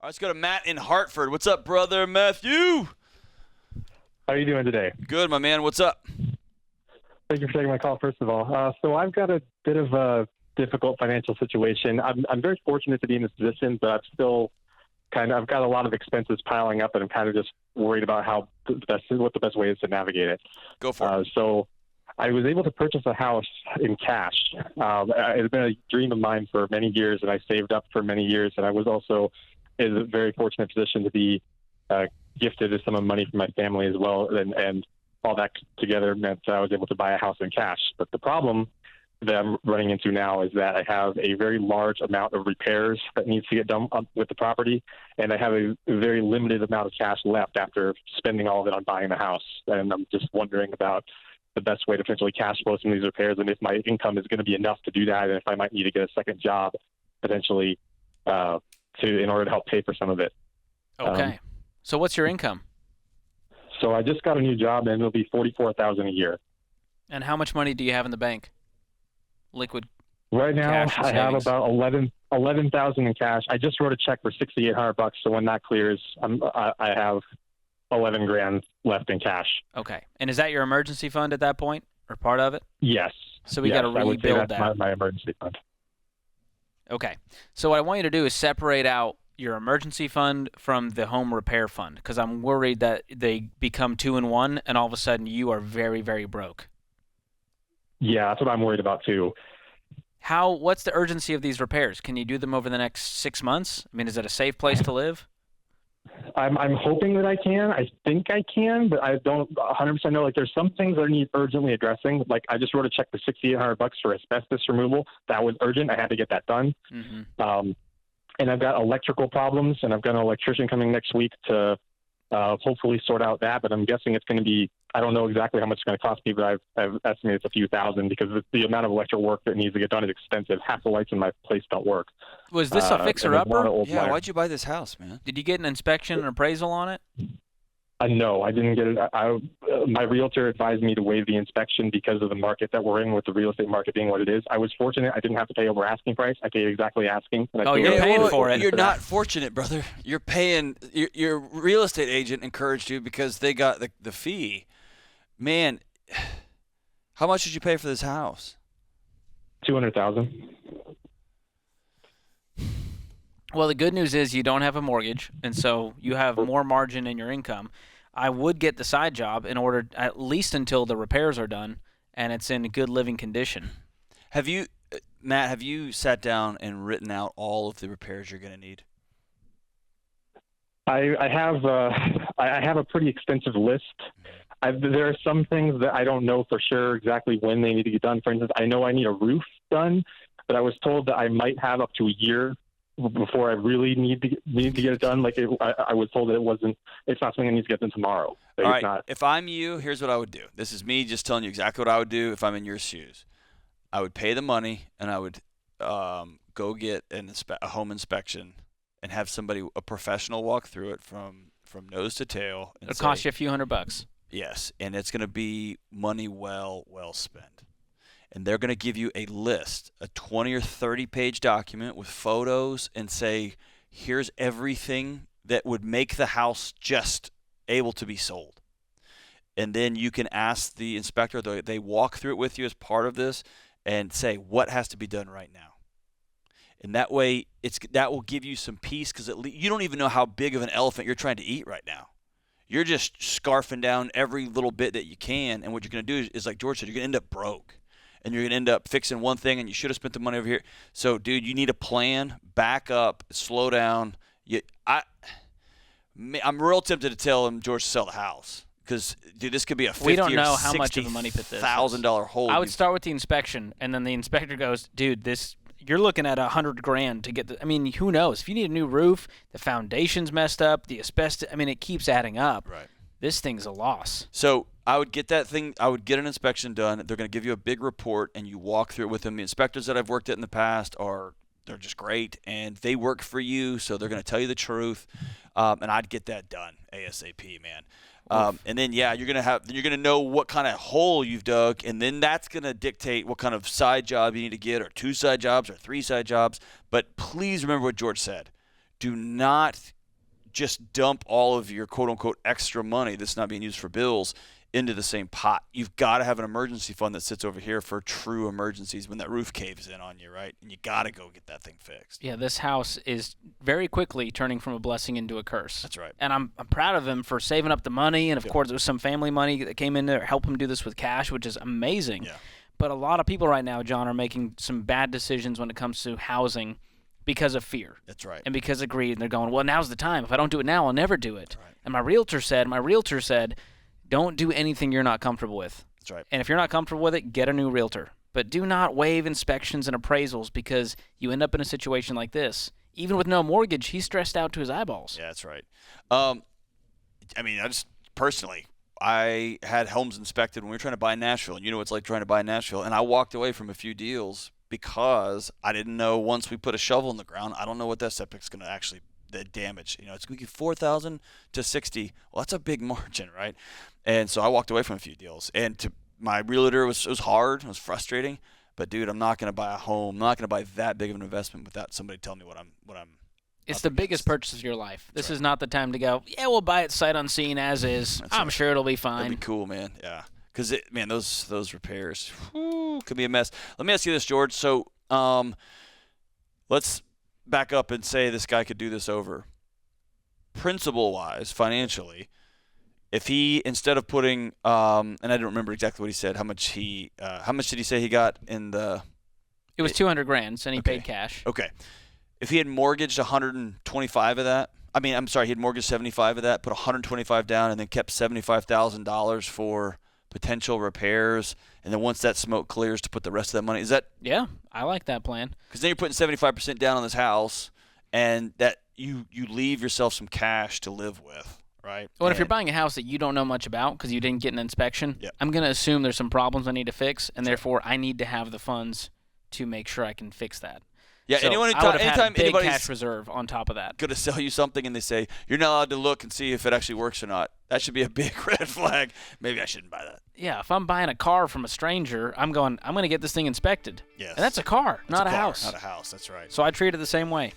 All right, let's go to Matt in Hartford. What's up, brother Matthew? How are you doing today? Good, my man. What's up? Thank you for taking my call, first of all. So I've got a bit of a difficult financial situation. I'm very fortunate to be in this position, but I've got a lot of expenses piling up, and I'm kind of just worried about what the best way is to navigate it. Go for it. So I was able to purchase a house in cash. It had been a dream of mine for many years, and I saved up for many years, and I was also in a very fortunate position to be gifted some of money from my family as well, and all that together meant that I was able to buy a house in cash. But the problem that I'm running into now is that I have a very large amount of repairs that needs to get done with the property, and I have a very limited amount of cash left after spending all of it on buying the house. And I'm just wondering about the best way to potentially cash flow some of these repairs, and if my income is going to be enough to do that, and if I might need to get a second job potentially in order to help pay for some of it. Okay. So what's your income? So I just got a new job, and it'll be $44,000 a year. And how much money do you have in the bank? Liquid. Right now, cash and I have savings? about $11,000 in cash. I just wrote a check for $6,800, so when that clears, I have $11,000 left in cash. Okay. And is that your emergency fund at that point, or part of it? Yes. So we got to I would say rebuild that's that. my emergency fund. Okay. So what I want you to do is separate out your emergency fund from the home repair fund, because I'm worried that they become two in one, and all of a sudden you are very, very broke. Yeah, that's what I'm worried about too. What's the urgency of these repairs? Can you do them over the next 6 months? I mean, is it a safe place to live? I'm hoping that I can. I think I can, but I don't 100% know. Like, there's some things that need urgently addressing. Like, I just wrote a check for $6,800 for asbestos removal. That was urgent. I had to get that done. Mm-hmm. And I've got electrical problems, and I've got an electrician coming next week to hopefully sort out that. But I'm guessing it's going to be, I don't know exactly how much it's going to cost me, but I've estimated it's a few thousand, because the amount of electrical work that needs to get done is extensive. Half the lights in my place don't work. Was this a fixer-upper? Yeah, why'd you buy this house, man? Did you get an inspection and appraisal on it? No, I didn't get it. My realtor advised me to waive the inspection because of the market that we're in, with the real estate market being what it is. I was fortunate. I didn't have to pay over asking price. I paid exactly asking. And Oh, you're paying for it. You're not fortunate, brother. You're paying. Your real estate agent encouraged you because they got the fee. Man, how much did you pay for this house? $200,000. Well, the good news is you don't have a mortgage, and so you have more margin in your income. I would get the side job in order, at least until the repairs are done and it's in good living condition. Have you, Matt, have you sat down and written out all of the repairs you're going to need? I have a pretty extensive list. There are some things that I don't know for sure exactly when they need to get done. For instance, I know I need a roof done, but I was told that I might have up to a year before I really need to get it done. Like, I was told that it's not something I need to get done tomorrow. All right. If I'm you, here's what I would do. This is me just telling you exactly what I would do if I'm in your shoes. I would pay the money, and I would go get a home inspection and have a professional walk through it from nose to tail. It'll cost you a few $100. Yes, and it's going to be money well spent. And they're going to give you a list, a 20 or 30-page document with photos, and say, here's everything that would make the house just able to be sold. And then you can ask the inspector, they walk through it with you as part of this, and say what has to be done right now. And that way, that will give you some peace, because you don't even know how big of an elephant you're trying to eat right now. You're just scarfing down every little bit that you can, and what you're going to do is, like George said, you're going to end up broke. And you're going to end up fixing one thing, and you should have spent the money over here. So, dude, you need a plan. Back up. Slow down. I'm real tempted to tell him, George, to sell the house. Because, dude, this could be a $50,000 We don't know how much of a money pit this is. hole. I would start with the inspection, and then the inspector goes, dude, you're looking at $100,000 to get I mean, who knows? If you need a new roof, the foundation's messed up, the asbestos, I mean, it keeps adding up. Right. This thing's a loss. So I would get that thing. I would get an inspection done. They're going to give you a big report, and you walk through it with them. The inspectors that I've worked at in the past they're just great, and they work for you, so they're going to tell you the truth. And I'd get that done ASAP, man. And then you're gonna know what kind of hole you've dug, and then that's gonna dictate what kind of side job you need to get, or 2 side jobs, or 3 side jobs. But please remember what George said. do not just dump all of your quote-unquote extra money that's not being used for bills into the same pot. You've got to have an emergency fund that sits over here for true emergencies when that roof caves in on you, right? And you got to go get that thing fixed. Yeah, this house is very quickly turning from a blessing into a curse. That's right. And I'm proud of him for saving up the money. And, of Yep. course, there was some family money that came in there to help him do this with cash, which is amazing. Yeah. But a lot of people right now, John, are making some bad decisions when it comes to housing because of fear. That's right. And because of greed. And they're going, well, now's the time. If I don't do it now, I'll never do it. Right. And my realtor said, don't do anything you're not comfortable with. That's right. And if you're not comfortable with it, get a new realtor. But do not waive inspections and appraisals because you end up in a situation like this. Even with no mortgage, he's stressed out to his eyeballs. Yeah, that's right. I mean, I just personally, I had homes inspected when we were trying to buy in Nashville, and you know what it's like trying to buy in Nashville, and I walked away from a few deals because I didn't know once we put a shovel in the ground, I don't know what that septic's going to actually the damage. You know, it's going to be 4,000 to 60. Well, that's a big margin, right? And so I walked away from a few deals, and to my realtor, it was hard, it was frustrating. But dude, I'm not going to buy a home. I'm not going to buy that big of an investment without somebody telling me what I'm. It's the biggest purchase of your life. This is not the time to go, yeah, we'll buy it sight unseen as is. I'm sure it'll be fine. That'd be cool, man. Yeah. Because, man, those repairs could be a mess. Let me ask you this, George. So let's back up and say this guy could do this over. Principle-wise, financially, if he, instead of putting and I don't remember exactly what he said, how much did he say he got in the – It was $200,000, and he Okay. paid cash. Okay. If he had mortgaged 125 of that, he had mortgaged 75 of that, put 125 down, and then kept $75,000 for potential repairs, and then once that smoke clears, to put the rest of that money. Is that? Yeah, I like that plan. Because then you're putting 75% down on this house, and that you leave yourself some cash to live with, right? Well, if you're buying a house that you don't know much about because you didn't get an inspection, Yep. I'm going to assume there's some problems I need to fix, and therefore I need to have the funds to make sure I can fix that. Yeah, So I would have had a anytime big anybody's cash reserve on top of that. going to sell you something and they say you're not allowed to look and see if it actually works or not, that should be a big red flag. Maybe I shouldn't buy that. Yeah, if I'm buying a car from a stranger, I'm going to get this thing inspected. Yes. And that's a car, not a car, house. Not a house. That's right. So I treat it the same way.